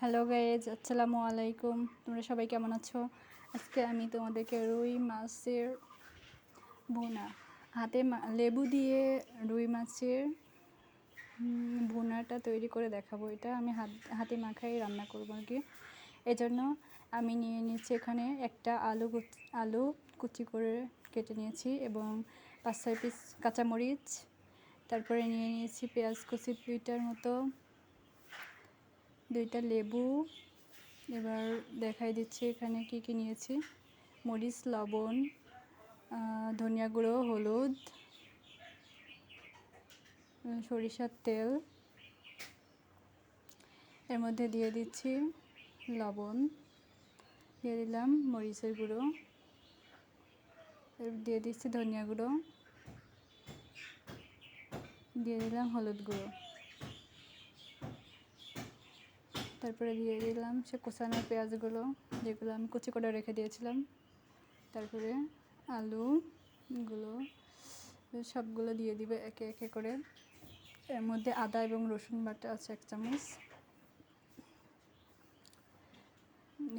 Hello guys, আসসালামু আলাইকুম। তোমরা সবাই কেমন আছো? আজকে আমি তোমাদেরকে রুই মাছের ভুনা, লেবু দিয়ে রুই মাছের ভুনাটা তৈরি করে দেখাবো। এটা আমি হাতে মাখাই রান্না করবো আর কি। এজন্য আমি নিয়ে নিচ্ছি এখানে একটা আলু কুচি করে কেটে নিয়েছি এবং 5-6 পিস কাঁচামরিচ। তারপরে নিয়ে নিয়েছি পেঁয়াজ কুচি 2টার মতো, 2টা লেবু। এবার দেখাই দিচ্ছি এখানে কি কি নিয়েছি: মরিচ, লবণ, ধনিয়া গুঁড়ো, হলুদ, সরিষার তেল। এর মধ্যে দিয়ে দিচ্ছি লবণ, দিয়ে দিলাম মরিচের গুঁড়ো, দিয়ে দিচ্ছি ধনিয়া গুঁড়ো, দিয়ে দিলাম হলুদ গুঁড়ো। তারপরে দিয়ে দিলাম সে কোচানো পেঁয়াজগুলো, যেগুলো আমি কুচি করে রেখে দিয়েছিলাম। তারপরে আলুগুলো সবগুলো দিয়ে দিবে একে একে করে। এর মধ্যে আদা এবং রসুন বাটা আছে 1 চামচ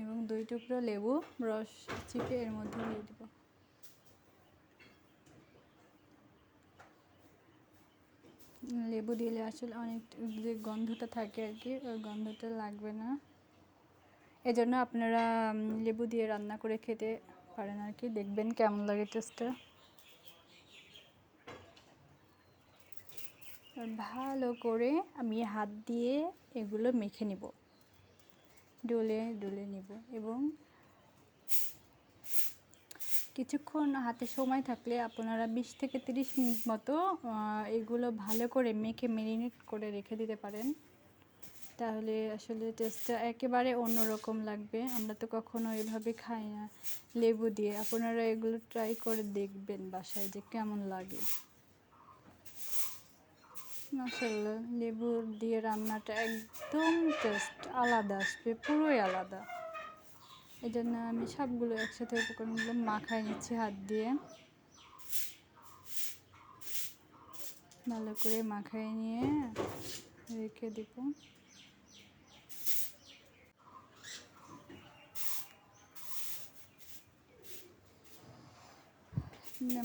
এবং 2 টুকরো লেবু রস চিপে এর মধ্যে দিয়ে দিব। লেবু দিলে আসলে অনেক যে গন্ধটা থাকে আর কি, ওই গন্ধটা লাগবে না। এজন্য আপনারা লেবু দিয়ে রান্না করে খেতে পারেন আর কি, দেখবেন কেমন লাগে টেস্টটা। ভালো করে আমি হাত দিয়ে এগুলো মেখে নেব, ডলে ডলে নেব এবং কিছুক্ষণ হাতে সময় থাকলে আপনারা 20 থেকে 30 মিনিট মতো এগুলো ভালো করে মেখে ম্যারিনেট করে রেখে দিতে পারেন। তাহলে আসলে টেস্টটা একেবারে অন্যরকম লাগবে। আমরা তো কখনো এভাবে খাই না লেবু দিয়ে। আপনারা এগুলো ট্রাই করে দেখবেন বাসায় যে কেমন লাগে। মাশাআল্লাহ, লেবু দিয়ে রান্নাটা একদম টেস্ট আলাদা আসবে, পুরোই আলাদা। এই জন্য আমি সবগুলো একসাথে উপকরণগুলো মাখাই নিচ্ছি হাত দিয়ে। ভালো করে মাখাই নিয়ে রেখে দেব।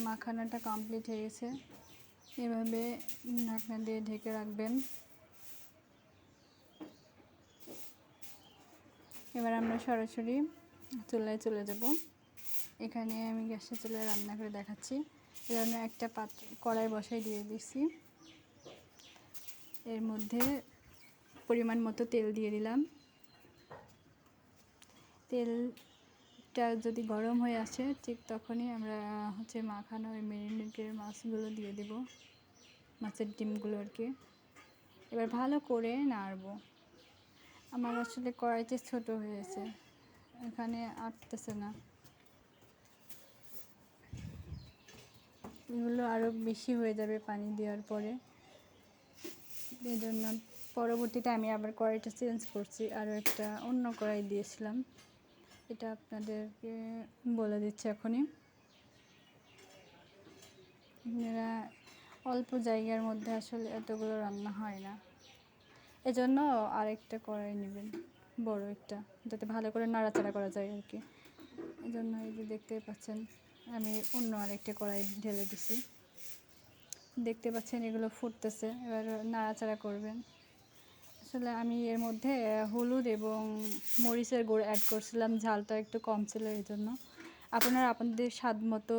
মাখানোটা কমপ্লিট হয়ে গেছে। এভাবে ঢাকনা দিয়ে ঢেকে রাখবেন। এবার আমরা সরাসরি চুলায় চলে যাব। এখানে আমি গ্যাসের চুলায় রান্না করে দেখাচ্ছি। এই জন্য একটা কড়াই বসাই দিয়ে দিচ্ছি। এর মধ্যে পরিমাণ মতো তেল দিয়ে দিলাম। তেলটা যদি গরম হয়ে আসে ঠিক তখনই আমরা মাখানো ওই ম্যারিনেটের মাছগুলো দিয়ে দেব, মাছের ডিমগুলো আর কি। এবার ভালো করে নাড়বো। আমার আসলে কড়াইতে ছোট হয়েছে, এখানে আটতেছে না। এগুলো আরও বেশি হয়ে যাবে পানি দেওয়ার পরে। এই জন্য পরবর্তীতে আমি আবার কড়াইটা চেঞ্জ করছি, আরও একটা অন্য কড়াই দিয়েছিলাম। এটা আপনাদেরকে বলে দিচ্ছি এখনই। আপনারা অল্প জায়গার মধ্যে আসলে এতগুলো রান্না হয় না, এজন্য আরেকটা কড়াই নেবেন, বড় একটা, যাতে ভালো করে নাড়াচাড়া করা যায় আর কি। এই জন্য এই যে দেখতে পাচ্ছেন আমি অন্য আরেকটা কড়াই ঢেলে দিছি। দেখতে পাচ্ছেন এগুলো ফুটতেছে, এবার নাড়াচাড়া করবেন। আসলে আমি এর মধ্যে হলুদ এবং মরিচের গুঁড়ো অ্যাড করছিলাম, ঝালটা একটু কম ছিল এই জন্য। আপনারা আপনাদের স্বাদ মতো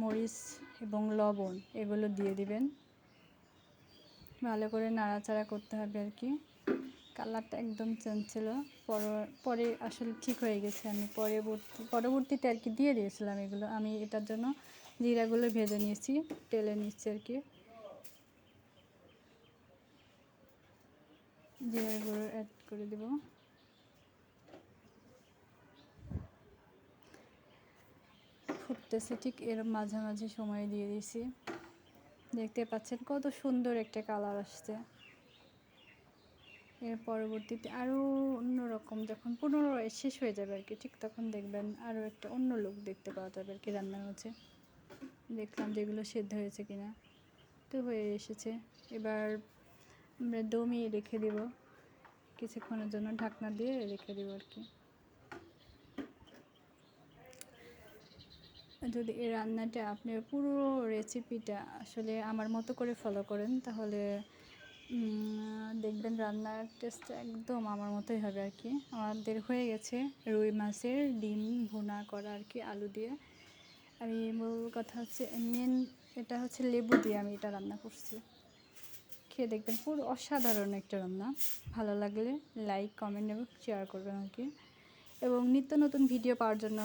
মরিচ এবং লবণ এগুলো দিয়ে দিবেন। ভালো করে নাড়াচাড়া করতে হবে আর কি। কালারটা একদম চেঞ্জ ছিল, পরে আসলে ঠিক হয়ে গেছে। আমি পরবর্তীতে আর কি দিয়ে দিয়েছিলাম এগুলো। আমি এটার জন্য জিরাগুলো ভেজে নিয়েছি, তেলে নিচ্ছি আর কি। জিরার গুঁড়ো অ্যাড করে দেব। ফুটতেছে ঠিক এর মাঝামাঝি সময় দিয়ে দিয়েছি। দেখতে পাচ্ছেন কত সুন্দর একটা কালার আসছে। এর পরবর্তীতে আরও অন্যরকম, যখন পুনরায় শেষ হয়ে যাবে আর কি, ঠিক তখন দেখবেন আরও একটা অন্য লুক দেখতে পাওয়া যাবে আর কি রান্নার হচ্ছে। দেখলাম যেগুলো সেদ্ধ হয়েছে কিনা, তো হয়ে এসেছে। এবার আমরা দমিয়ে রেখে দেব কিছুক্ষণের জন্য ঢাকনা দিয়ে রেখে দেবো আর কি। যদি এই রান্নাটা আপনি পুরো রেসিপিটা আসলে আমার মতো করে ফলো করেন তাহলে দেখবেন রান্নার টেস্ট একদম আমার মতোই হবে আর কি। আমাদের হয়ে গেছে রুই মাছের ডিম ভুনা করা আর কি আলু দিয়ে। আমি মূল কথা হচ্ছে এটা হচ্ছে লেবু দিয়ে আমি এটা রান্না করছি। খেয়ে দেখবেন পুরো অসাধারণ একটা রান্না। ভালো লাগলে লাইক কমেন্ট এবং শেয়ার করবেন আর কি। এবং নিত্য নতুন ভিডিও পাওয়ার জন্য